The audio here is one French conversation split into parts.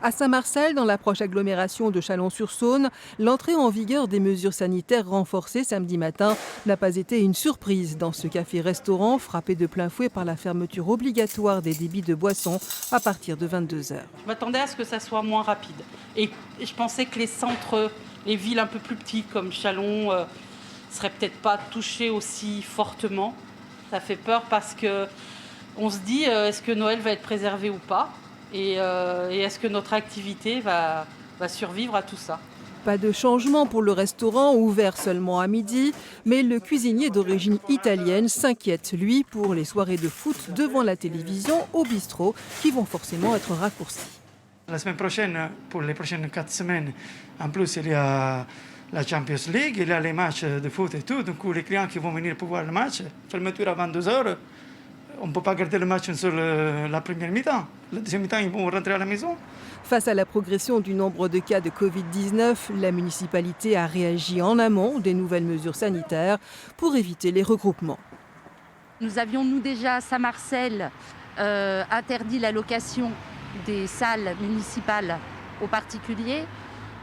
À Saint-Marcel, dans la proche agglomération de Chalon-sur-Saône, l'entrée en vigueur des mesures sanitaires renforcées samedi matin n'a pas été une surprise dans ce café-restaurant frappé de plein fouet par la fermeture obligatoire des débits de boissons à partir de 22 heures. Je m'attendais à ce que ça soit moins rapide. Et je pensais que les centres, les villes un peu plus petites comme Chalon, seraient peut-être pas touchées aussi fortement. Ça fait peur parce que on se dit, est-ce que Noël va être préservé ou pas ? Et est-ce que notre activité va survivre à tout ça ? Pas de changement pour le restaurant, ouvert seulement à midi, mais le cuisinier d'origine italienne s'inquiète, lui, pour les soirées de foot devant la télévision au bistrot qui vont forcément être raccourcies. La semaine prochaine, pour les prochaines 4 semaines, en plus il y a la Champions League, il y a les matchs de foot et tout, donc les clients qui vont venir pour voir le match, fermeture à 22 heures, on ne peut pas garder le match sur la première mi-temps. La deuxième mi-temps, ils vont rentrer à la maison. Face à la progression du nombre de cas de Covid-19, la municipalité a réagi en amont des nouvelles mesures sanitaires pour éviter les regroupements. Nous avions, déjà à Saint-Marcel, interdit la location des salles municipales aux particuliers.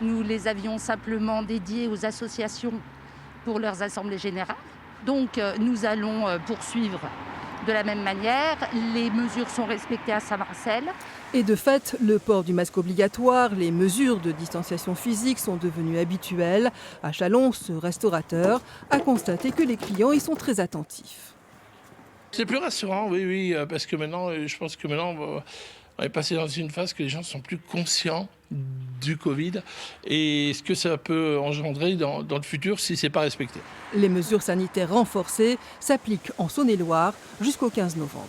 Nous les avions simplement dédiées aux associations pour leurs assemblées générales. Donc nous allons poursuivre de la même manière. Les mesures sont respectées à Saint-Marcel. Et de fait, le port du masque obligatoire, les mesures de distanciation physique sont devenues habituelles. À Chalon, ce restaurateur a constaté que les clients y sont très attentifs. C'est plus rassurant, oui, parce que maintenant, je pense que maintenant, on est passé dans une phase que les gens sont plus conscients du Covid et ce que ça peut engendrer dans le futur si ce n'est pas respecté. Les mesures sanitaires renforcées s'appliquent en Saône-et-Loire jusqu'au 15 novembre.